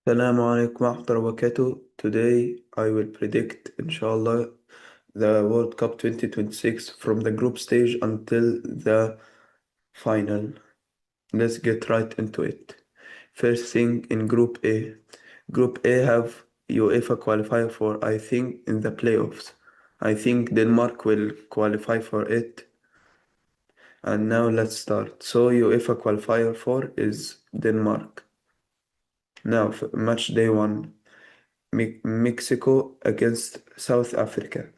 السلام عليكم ورحمة الله وبركاته. Today I will predict, inshallah, the World Cup 2026 from the group stage until the final. Let's get right into it. First thing in Group A. Group A have UEFA qualifier for, I think, in the playoffs. I think Denmark will qualify for it. And now let's start. So UEFA qualifier for is Denmark. Now, match day one. Mexico against South Africa.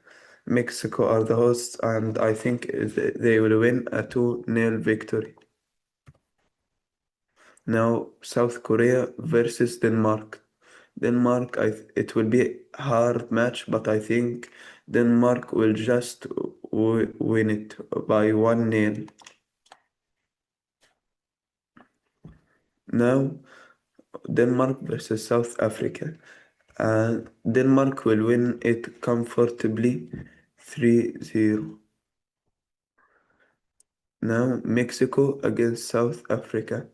Mexico are the hosts, and I think they will win a 2-0 victory. Now, South Korea versus Denmark. Denmark, it will be a hard match, but I think Denmark will just win it by 1-0. Now, Denmark versus South Africa. And Denmark will win it comfortably 3-0. Now, Mexico against South Africa.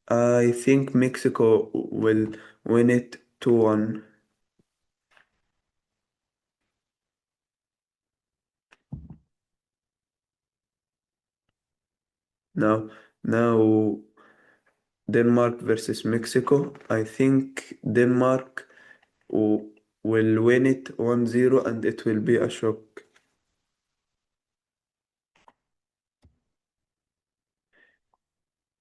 I think Mexico will win it 2-1. Now, Denmark versus Mexico. I think Denmark will win it 1-0 and it will be a shock.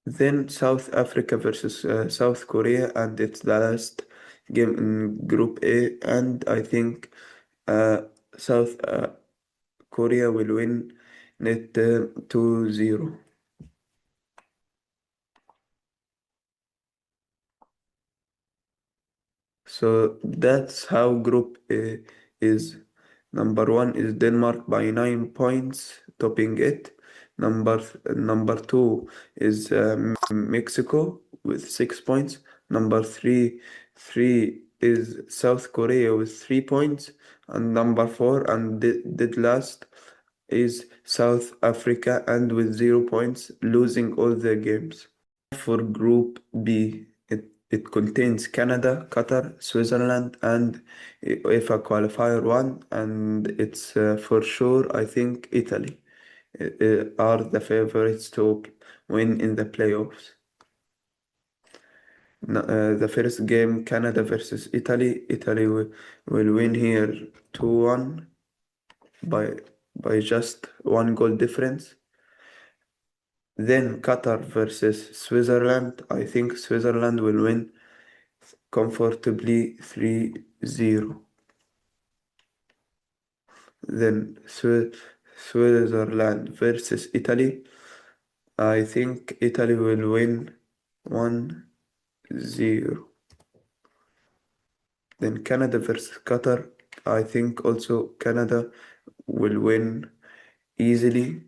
Then South Africa versus South Korea, and it's the last game in Group A, and I think uh, South Korea will win it 2-0. So that's how Group A is. Number one is Denmark by 9 points, topping it. Number two is Mexico with 6 points. Number three is South Korea with 3 points, and number four and dead last is South Africa and with 0 points, losing all their games. For Group B, it contains Canada, Qatar, Switzerland, and UEFA qualifier one, and it's for sure, I think, Italy are the favorites to win in the playoffs. The first game, Canada versus Italy. Italy will win here 2-1 by just one goal difference. Then Qatar versus Switzerland. I think Switzerland will win comfortably 3-0. Then Switzerland versus Italy. I think Italy will win 1-0. Then Canada versus Qatar. I think also Canada will win easily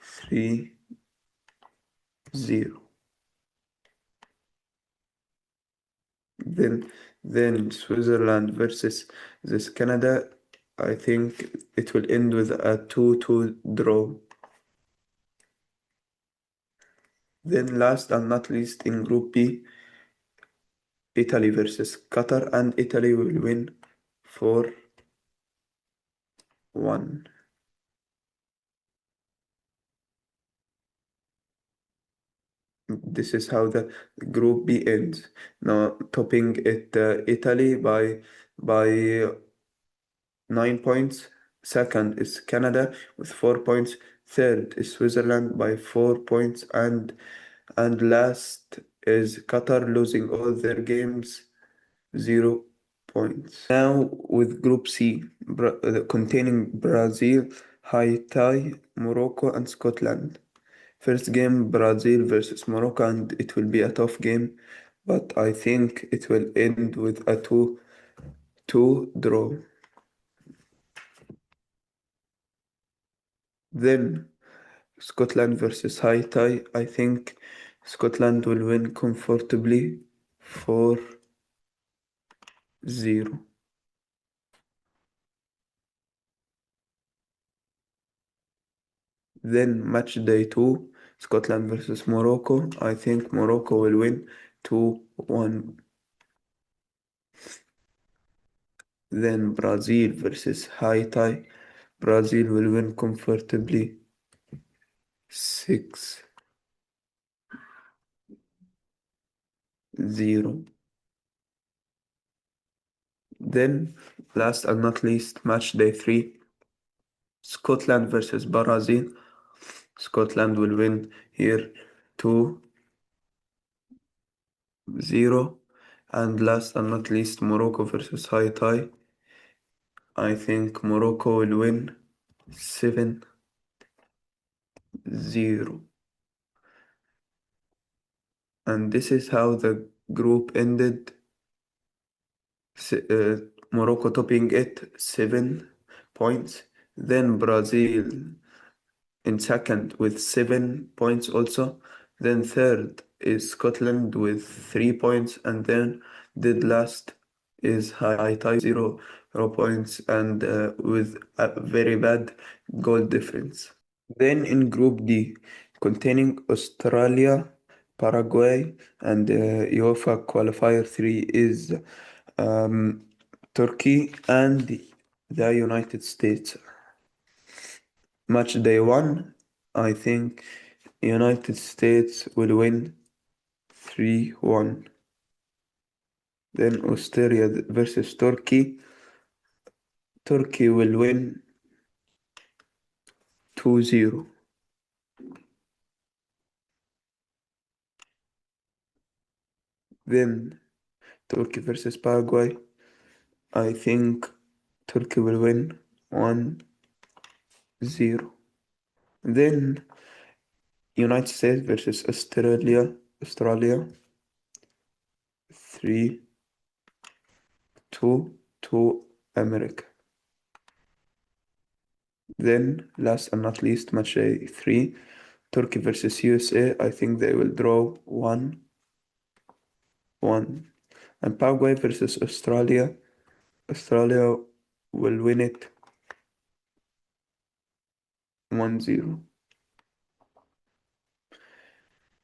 3-0. Then Switzerland versus this Canada. I think it will end with a 2-2 draw. Then last and not least in Group B, Italy versus Qatar, and Italy will win 4-1. This is how the Group B ends. Now topping it, Italy by 9 points. Second is Canada with 4 points. Third is Switzerland by 4 points, and last is Qatar losing all their games, 0 points. Now with Group C, containing Brazil, Haiti, Morocco, and Scotland. First game, Brazil versus Morocco, and it will be a tough game, but I think it will end with a 2-2 draw. Then Scotland versus Haiti. I think Scotland will win comfortably 4-0. Then match day two, Scotland versus Morocco. I think Morocco will win 2-1. Then Brazil versus Haiti. Brazil will win comfortably 6-0. Then, last and not least, match day 3. Scotland versus Brazil. Scotland will win here 2-0. And last and not least, Morocco versus Haiti. I think Morocco will win 7-0. And this is how the group ended. S- uh, Morocco topping it, 7 points. Then Brazil in second with 7 points also. Then third is Scotland with 3 points, and then dead last is Haiti 0 points and with a very bad goal difference. Then in Group D, containing Australia, Paraguay, and UEFA Qualifier 3 is um, Turkey and the United States. Match day 1, I think United States will win 3-1. Then Australia versus Turkey. Turkey will win 2-0. Then Turkey versus Paraguay. I think Turkey will win 1-0. Then United States versus Australia. Australia 3-2 to America. Then last and not least, match day 3. Turkey versus USA. I think they will draw 1-1. And Paraguay versus Australia. Australia will win it 1-0.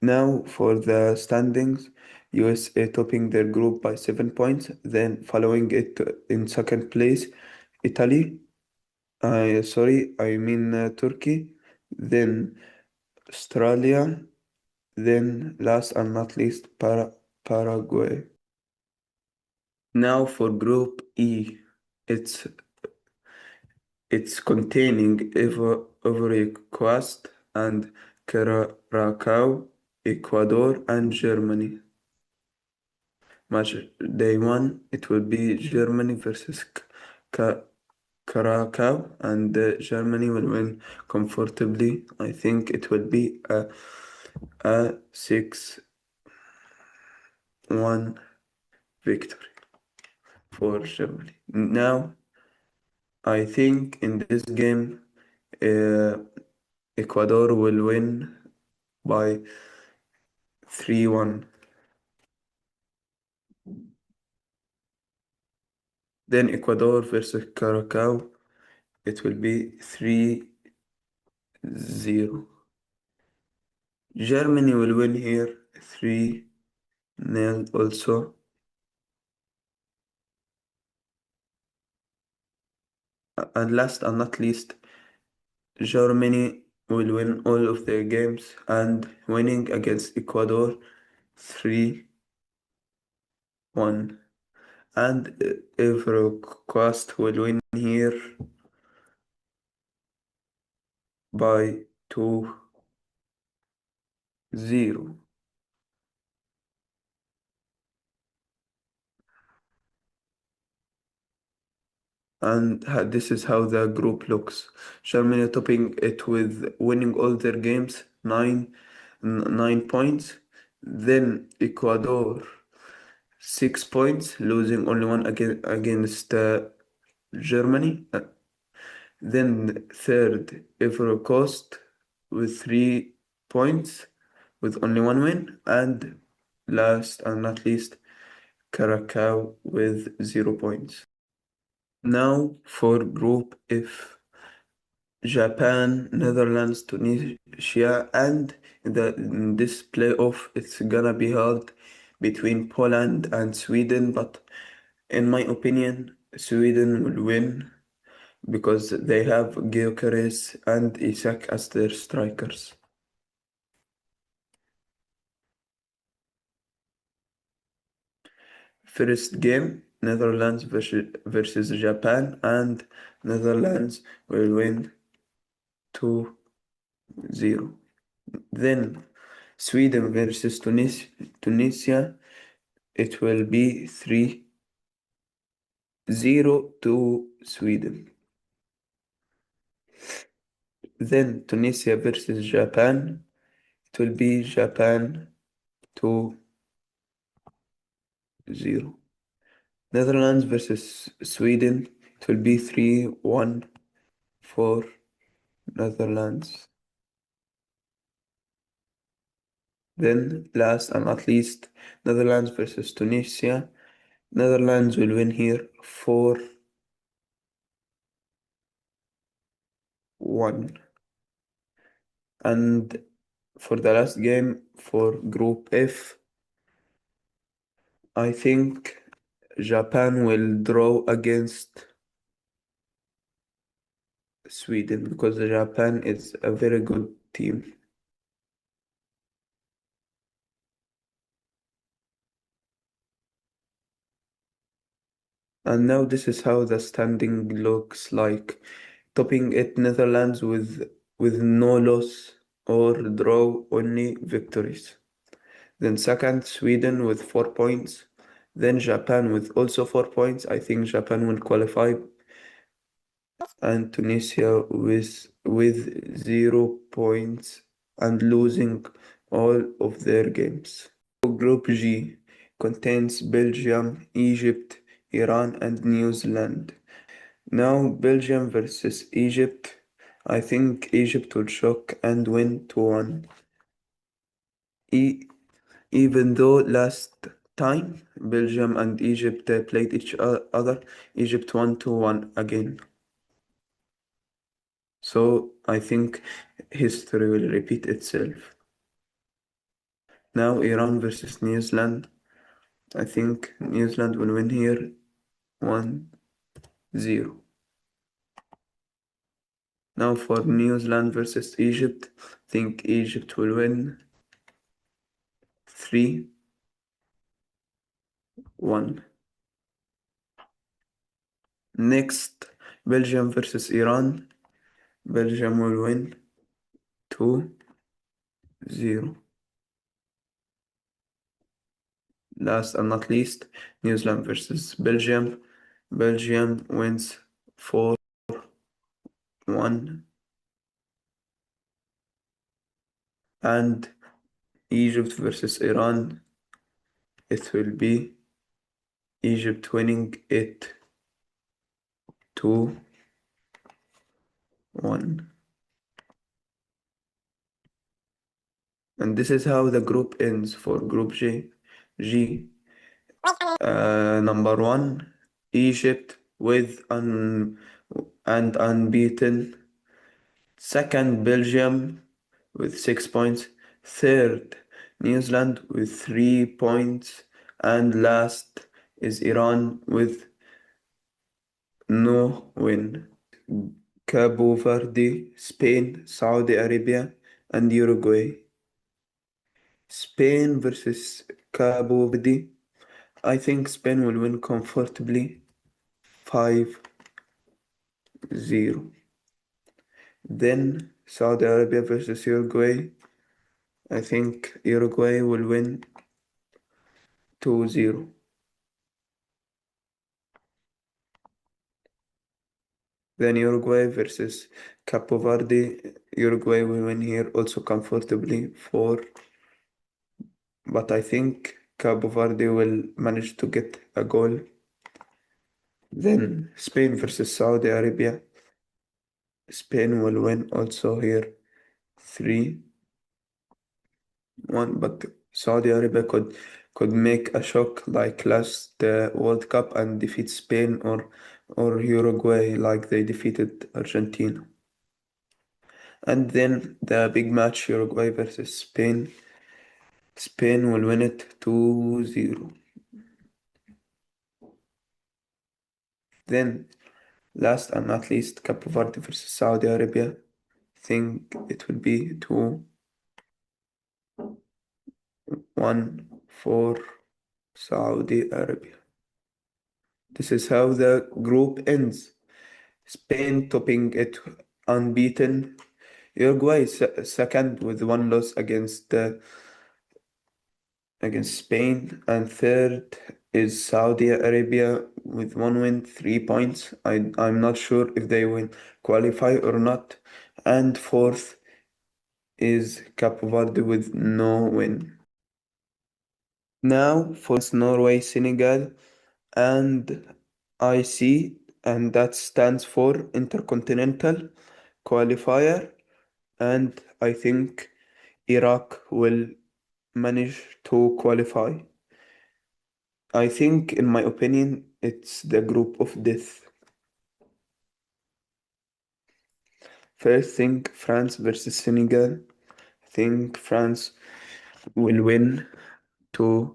Now for the standings, USA topping their group by 7 points. Then following it in second place, Italy. I mean Turkey. Then Australia. Then last and not least, Paraguay. Now for Group E, it's it's containing Ivory Coast and Curacao, Ecuador, and Germany. Match day 1, it will be Germany versus Ca- Curacao, and Germany will win comfortably. I think it will be a 6-1 victory for Germany. Now, I think in this game, uh, Ecuador will win by 3-1. Then Ecuador versus Curacao, it will be 3-0. Germany will win here 3-0 also. And last and not least, Germany will win all of their games and winning against Ecuador 3-1. And Ivory Coast will win here by 2-0. And this is how the group looks. Germany topping it with winning all their games, 9 points. Then Ecuador, 6 points, losing only one against Germany. Then third, Ivory Coast with 3 points, with only one win. And last and not least, Curacao with 0 points. Now for Group F. Japan, Netherlands, Tunisia, and in this playoff, it's gonna be held between Poland and Sweden. But in my opinion, Sweden will win because they have Gyökeres and Isak as their strikers. First game, Netherlands versus Japan, and Netherlands will win 2-0. Then Sweden versus Tunisia, it will be 3-0 to Sweden. Then Tunisia versus Japan, it will be Japan 2-0. Netherlands versus Sweden, it will be 3-1 for Netherlands. Then, last and not least, Netherlands versus Tunisia. Netherlands will win here 4-1. And for the last game for Group F, I think Japan will draw against Sweden because Japan is a very good team. And now this is how the standing looks like. Topping it, Netherlands with no loss or draw, only victories. Then second, Sweden with 4 points. Then Japan with also 4 points. I think Japan will qualify. And Tunisia with 0 points and losing all of their games. Group G contains Belgium, Egypt, Iran, and New Zealand. Now Belgium versus Egypt. I think Egypt will shock and win 2-1. Even though last time Belgium and Egypt played each other, Egypt won 2-1 again. So I think history will repeat itself. Now Iran versus New Zealand. I think New Zealand will win here 1-0. Now for New Zealand versus Egypt, I think Egypt will win 3-1. Next, Belgium versus Iran. Belgium will win 2-0. Last and not least, New Zealand versus Belgium. Belgium wins 4-1. And Egypt versus Iran, it will be Egypt winning it 2-1. And this is how the group ends for Group G. Number one, Egypt with and unbeaten. Second, Belgium with 6 points. Third, New Zealand with 3 points. And last is Iran with no win. Cabo Verde, Spain, Saudi Arabia, and Uruguay. Spain versus Cabo Verde. I think Spain will win comfortably 5-0. Then Saudi Arabia versus Uruguay. I think Uruguay will win 2-0. Then Uruguay versus Capo Verde. Uruguay will win here also comfortably 4. But I think Cabo Verde will manage to get a goal. Then Spain versus Saudi Arabia. Spain will win also here 3-1. But Saudi Arabia could make a shock like last World Cup and defeat Spain or Uruguay like they defeated Argentina. And then the big match, Uruguay versus Spain. Spain will win it 2-0. Then, last and not least, Cape Verde versus Saudi Arabia. I think it will be 2-1 for Saudi Arabia. This is how the group ends. Spain topping it unbeaten. Uruguay second with one loss against Spain, and third is Saudi Arabia with one win, 3 points. I'm not sure if they will qualify or not. And fourth is Cape Verde with no win. Now for Norway, Senegal, and IC, and that stands for Intercontinental Qualifier, and I think Iraq will manage to qualify. I think, in my opinion, it's the group of death. First thing, France versus Senegal. I think France will win 2-0.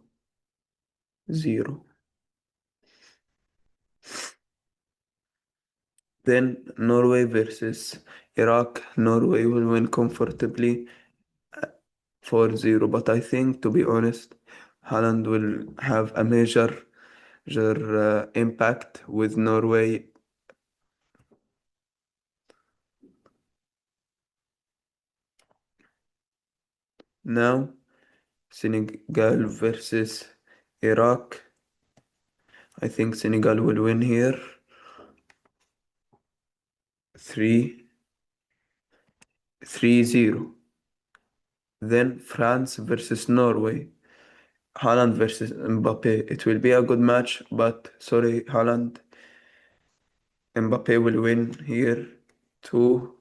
Then Norway versus Iraq. Norway will win comfortably 4-0. But I think, to be honest, Haaland will have a major impact with Norway. Now, Senegal versus Iraq. I think Senegal will win here 3-0. Then France versus Norway. Haaland versus Mbappe. It will be a good match, but sorry, Haaland. Mbappe will win here 2-1.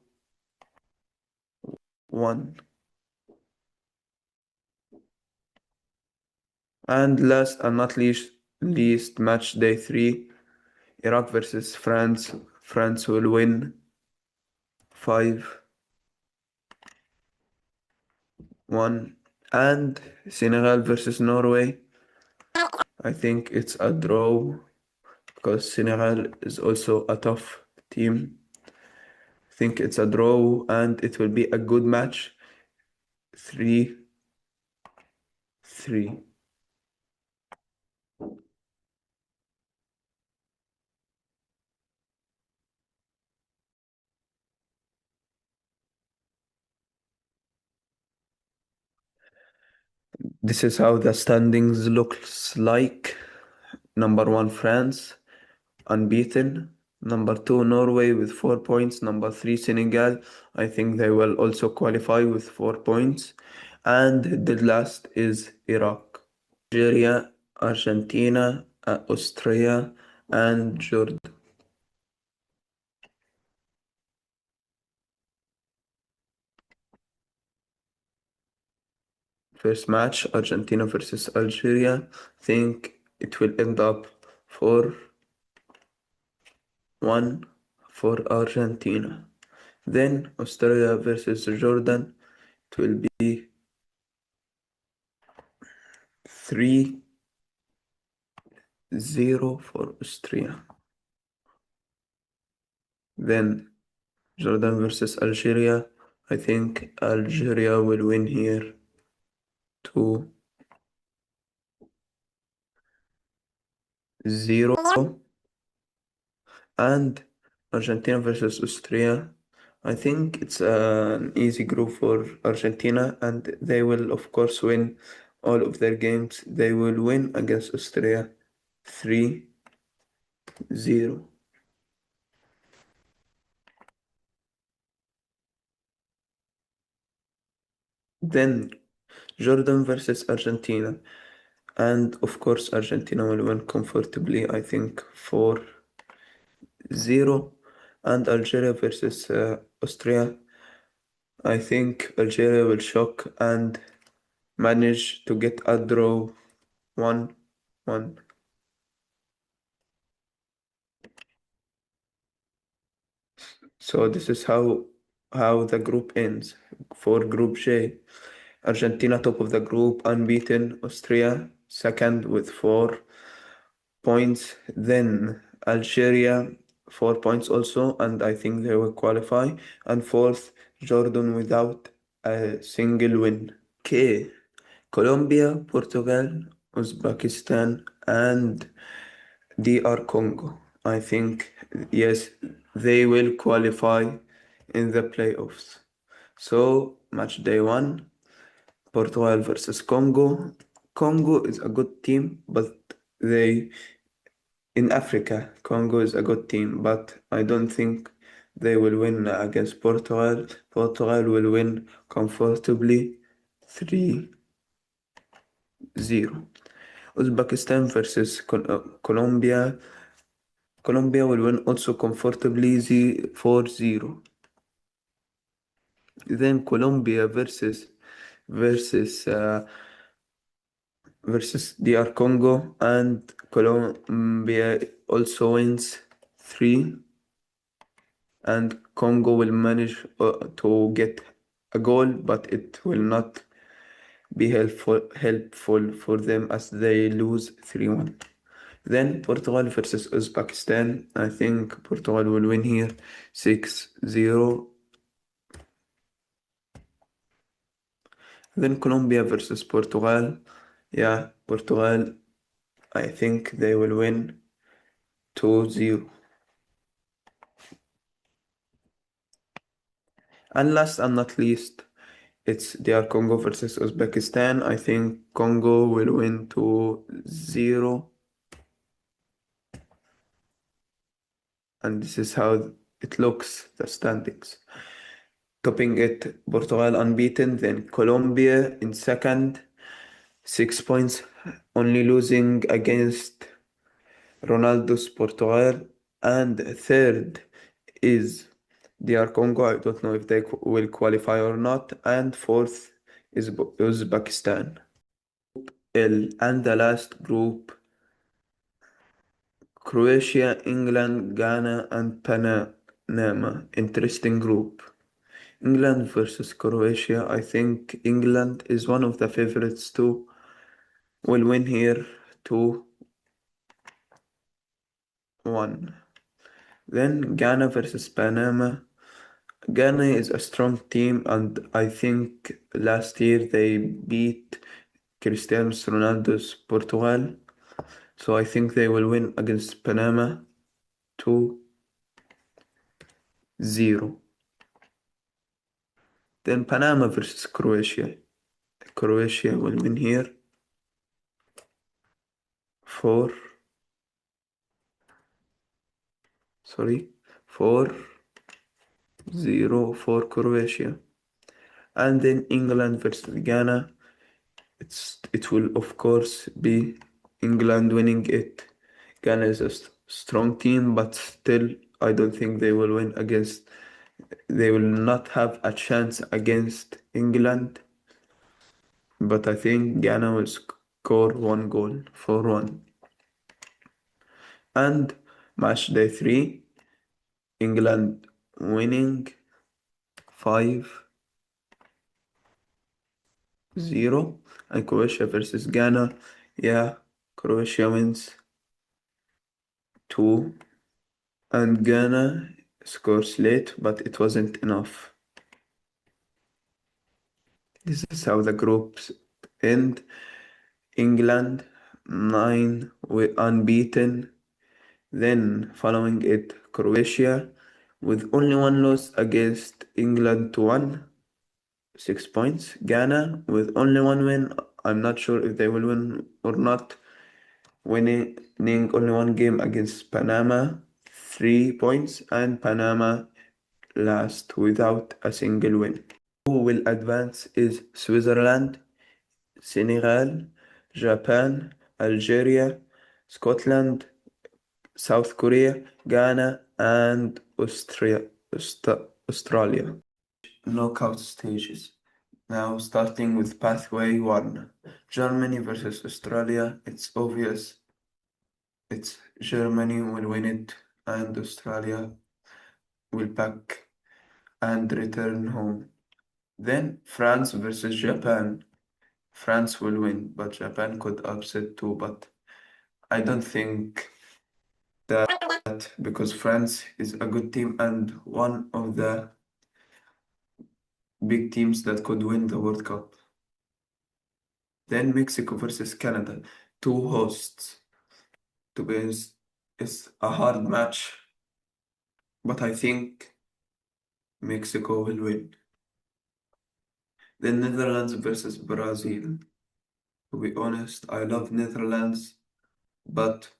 And last and not least, match day 3, Iraq versus France. France will win 5-1. And Senegal versus Norway. I think it's a draw because Senegal is also a tough team. I think it's a draw and it will be a good match. 3-3. This is how the standings looks like. Number 1, France, unbeaten. Number 2, Norway with 4 points. Number 3, Senegal. I think they will also qualify with 4 points. And the last is Iraq, Algeria, Argentina, Austria, and Jordan. First match, Argentina versus Algeria. I think it will end up 4-1 for Argentina. Then Australia versus Jordan. It will be 3-0 for Austria. Then Jordan versus Algeria. I think Algeria will win here 2-0. And Argentina versus Austria. I think it's an easy group for Argentina, and they will, of course, win all of their games. They will win against Austria 3-0. Then Jordan versus Argentina. And of course, Argentina will win comfortably, I think 4-0. And Algeria versus Austria. I think Algeria will shock and manage to get a draw 1-1. So this is how the group ends for Group J. Argentina top of the group, unbeaten. Austria second with 4 points. Then Algeria 4 points also, and I think they will qualify. And fourth, Jordan without a single win. Okay, Colombia, Portugal, Uzbekistan, and DR Congo. I think, yes, they will qualify in the playoffs. So, match day one, Portugal versus Congo. Congo is a good team, but they in Africa, Congo is a good team, but I don't think they will win against Portugal. Portugal will win comfortably 3-0. Uzbekistan versus Colombia. Colombia will win also comfortably 4-0. Then Colombia versus versus DR Congo, and Colombia also wins 3, and Congo will manage to get a goal, but it will not be helpful for them as they lose 3-1. Then Portugal versus Uzbekistan. I think Portugal will win here 6-0. Then Colombia versus Portugal. Yeah, Portugal, I think they will win 2-0. And last and not least, it's DR Congo versus Uzbekistan. I think Congo will win 2-0. And this is how it looks, the standings. Topping it, Portugal unbeaten, then Colombia in second, 6 points, only losing against Ronaldo's Portugal. And third is DR Congo. I don't know if they will qualify or not. And fourth is Uzbekistan. And the last group, Croatia, England, Ghana, and Panama. Interesting group. England versus Croatia. I think England is one of the favorites too. Will win here 2-1. Then Ghana versus Panama. Ghana is a strong team, and I think last year they beat Cristiano Ronaldo's Portugal. So I think they will win against Panama 2-0. Then Panama versus Croatia. Croatia will win here 4, sorry, 4-0 for Croatia. And then England versus Ghana. It will of course be England winning it. Ghana is a strong team, but still I don't think they will win against. They will not have a chance against England. But I think Ghana will score one goal, 4-1. And match day 3, England winning 5-0, and Croatia versus Ghana. Yeah, Croatia wins 2, and Ghana scores late, but it wasn't enough. This is how the groups end. England 9 unbeaten. Then following it, Croatia with only one loss against England to 1, 6 points. Ghana with only one win. I'm not sure if they will win or not. Winning only one game against Panama, 3 points, and Panama last without a single win. Who will advance is Switzerland, Senegal, Japan, Algeria, Scotland, South Korea, Ghana, and Australia. Knockout stages. Now starting with pathway 1. Germany versus Australia. It's obvious. It's Germany will win it, and Australia will pack and return home. Then France versus Japan. France will win, but Japan could upset too, but I don't think that because France is a good team and one of the big teams that could win the World Cup. Then Mexico versus Canada, two hosts. To be honest, it's a hard match, but I think Mexico will win. Then Netherlands versus Brazil. To be honest, I love Netherlands, but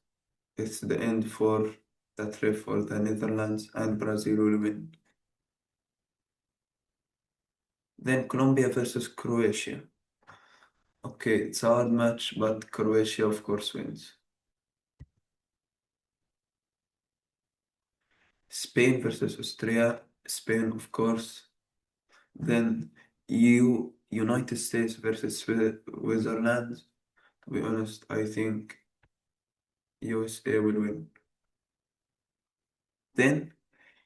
it's the end for the trip for the Netherlands and Brazil will win. Then Colombia versus Croatia. Okay, it's a hard match, but Croatia of course wins. Spain versus Austria, Spain of course. Then United States versus Switzerland. To be honest, I think USA will win. Then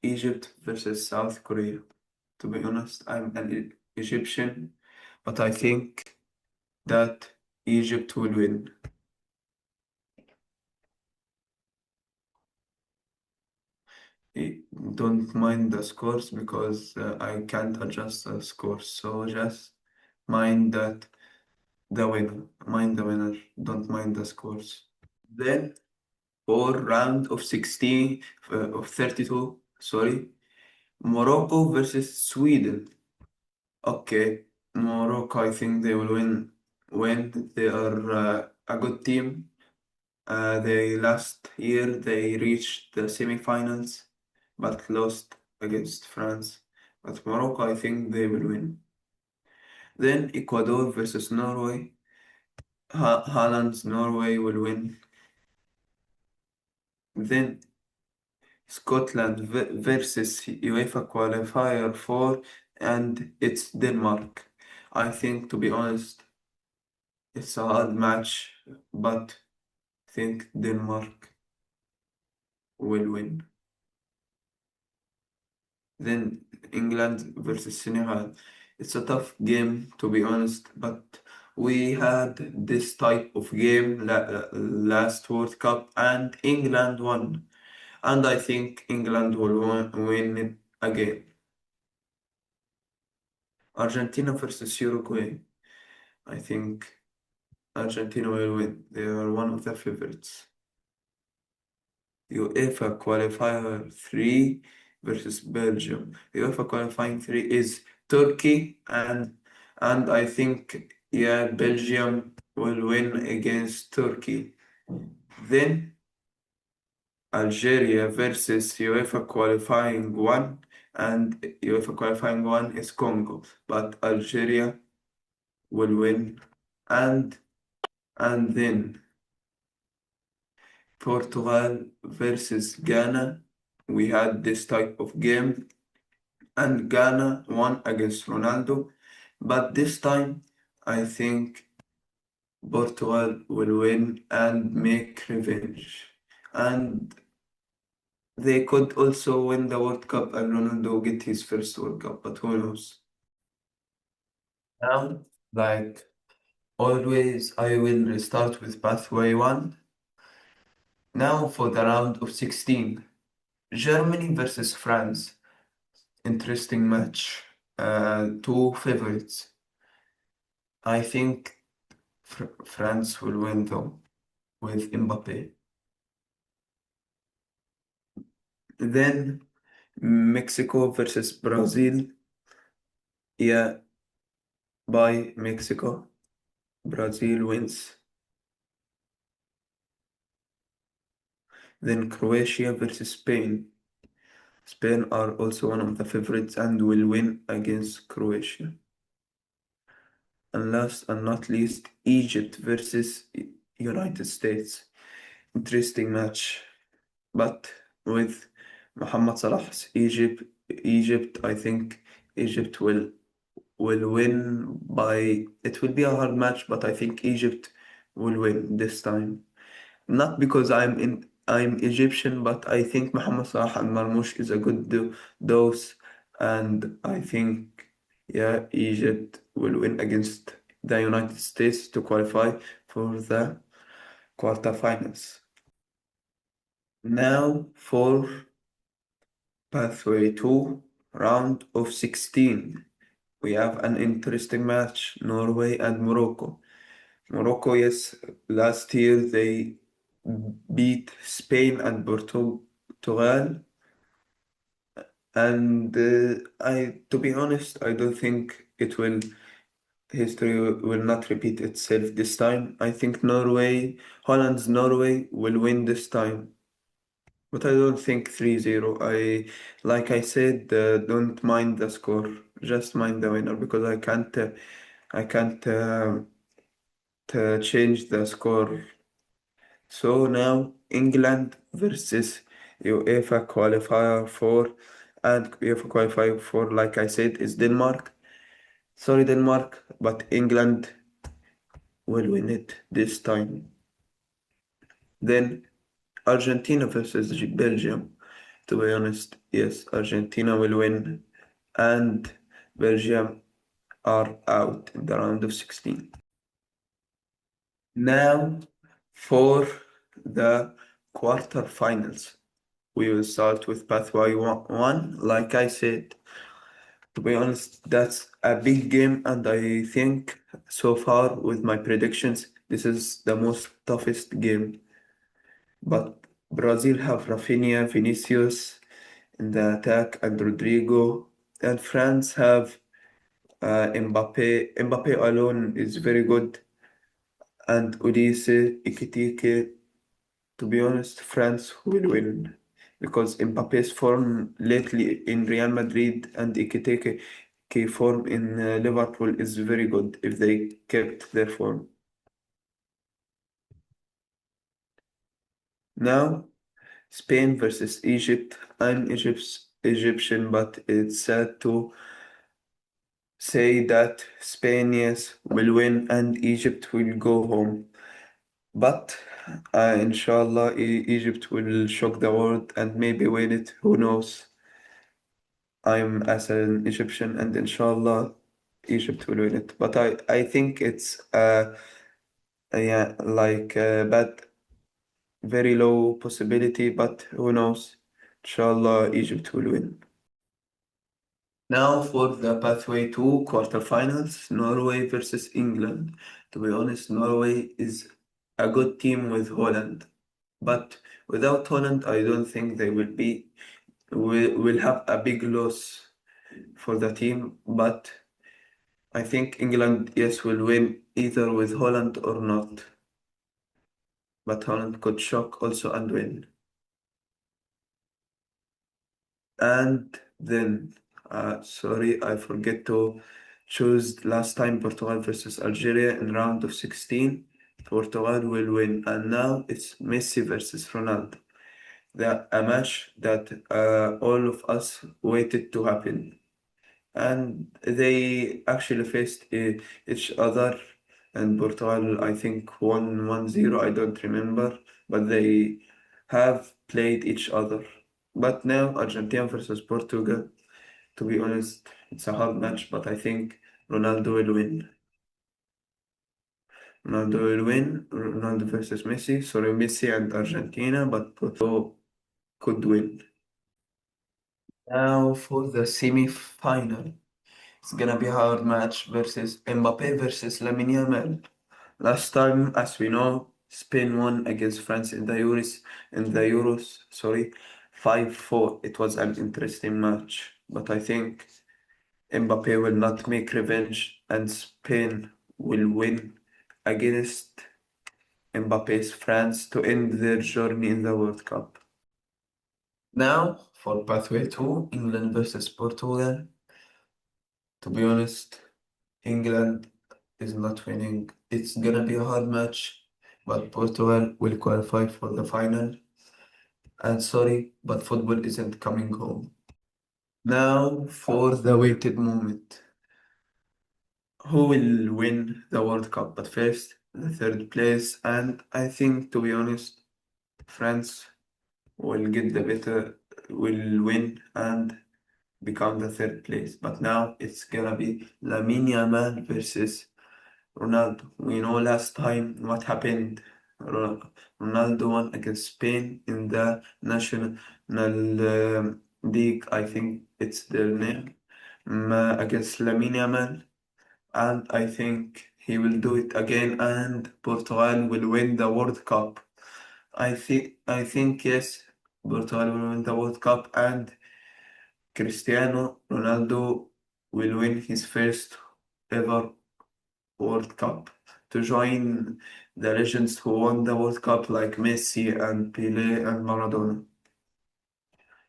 Egypt versus South Korea. To be honest, I'm an Egyptian, but I think that Egypt will win. I- Don't mind the scores because I can't adjust the scores. So just mind that mind the winner, don't mind the scores. Then for round of 16 of 32, sorry, Morocco versus Sweden. Okay, Morocco, I think they will win. They are a good team. They last year they reached the semifinals, but lost against France. But Morocco, I think they will win. Then Ecuador versus Norway. Haaland's Norway will win. Then Scotland versus UEFA qualifier 4, and it's Denmark. I think, to be honest, it's a hard match, but I think Denmark will win. Then England versus Senegal. It's a tough game, to be honest, but we had this type of game last World Cup, and England won. And I think England will win it again. Argentina versus Uruguay. I think Argentina will win. They are one of the favorites. UEFA qualifier 3 versus Belgium. UEFA qualifying 3 is Turkey and I think yeah Belgium will win against Turkey. Then Algeria versus UEFA qualifying 1 and UEFA qualifying 1 is Congo, but Algeria will win and then Portugal versus Ghana. We had this type of game, and Ghana won against Ronaldo. But this time, I think Portugal will win and make revenge. And they could also win the World Cup and Ronaldo get his first World Cup, but who knows? Now, like always, I will restart with pathway 1. Now for the round of 16. Germany versus France. Interesting match. Two favorites. I think France will win though with Mbappe. Then Mexico versus Brazil. Yeah, by Mexico. Brazil wins. Then Croatia versus Spain. Spain are also one of the favorites and will win against Croatia. And last and not least, Egypt versus United States. Interesting match. But with Muhammad Salah's Egypt, I think Egypt will win by. It will be a hard match, but I think Egypt will win this time. Not because I'm Egyptian, but I think Muhammad Salah and Marmoush is a good dose, and I think yeah, Egypt will win against the United States to qualify for the quarterfinals. Now for pathway 2, round of 16. We have an interesting match, Norway and Morocco. Morocco, yes, last year they beat Spain and Portugal, and to be honest, I don't think history will not repeat itself this time. I think Holland's Norway will win this time, but I don't think 3-0. Like I said, don't mind the score, just mind the winner because I can't change the score. So now England versus UEFA qualifier for and UEFA qualifier for, like I said, is Denmark. Sorry, Denmark, but England will win it this time. Then Argentina versus Belgium. To be honest, yes, Argentina will win, and Belgium are out in the round of 16. Now for the quarterfinals. We will start with pathway one. Like I said, to be honest, that's a big game, and I think so far with my predictions, this is the most toughest game. But Brazil have Rafinha, Vinicius in the attack, and Rodrigo, and France have Mbappe. Mbappe alone is very good, and Udise, Ekitike. To be honest, France will win because Mbappe's form lately in Real Madrid and Ekitike form in Liverpool is very good if they kept their form. Now, Spain versus Egypt. I'm Egyptian, but it's sad to say that Spain, yes, will win and Egypt will go home. But inshallah, Egypt will shock the world and maybe win it. Who knows? I'm as an Egyptian, and inshallah, Egypt will win it. But I think it's yeah, like bad, very low possibility. But who knows? Inshallah, Egypt will win. Now for the pathway to quarterfinals, Norway versus England. To be honest, Norway is a good team with Holland, but without Holland, I don't think they will have a big loss for the team. But I think England, yes, will win either with Holland or not. But Holland could shock also and win. And then, sorry, I forget to choose last time Portugal versus Algeria in round of 16. Portugal will win. And now it's Messi versus Ronaldo. A match that all of us waited to happen. And they actually faced each other, and Portugal, I think, won 1-0. I don't remember, but they have played each other. But now Argentina versus Portugal, to be honest, it's a hard match, but I think Ronaldo will win. Ronaldo will win. Ronaldo versus Messi. Sorry, Messi and Argentina, but Portugal could win. Now for the semi-final. It's gonna be a hard match versus Mbappe versus Lamine Yamal. Last time, as we know, Spain won against France in the Euros, sorry, 5-4. It was an interesting match, but I think Mbappe will not make revenge and Spain will win against Mbappe's France to end their journey in the World Cup. Now for pathway 2, England versus Portugal. To be honest, England is not winning. It's gonna be a hard match, but Portugal will qualify for the final. And sorry, but football isn't coming home. Now for the waited moment. Who will win the World Cup? But first, the third place. And I think, to be honest, France will get the better, will win and become the third place. But now it's gonna be Lamine Yamal versus Ronaldo. We know last time what happened. Ronaldo won against Spain in the National League, I think it's their name, against Lamine Yamal, and I think he will do it again, and Portugal will win the World Cup. I think yes, Portugal will win the World Cup, and Cristiano Ronaldo will win his first ever World Cup to join the legends who won the World Cup like Messi and Pele and Maradona.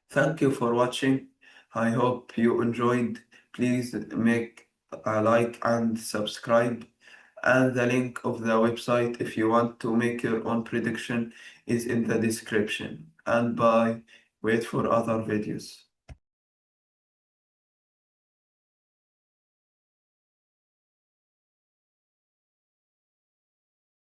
Thank you for watching. I hope you enjoyed. Please make a like and subscribe. And the link of the website if you want to make your own prediction is in the description. And bye. Wait for other videos.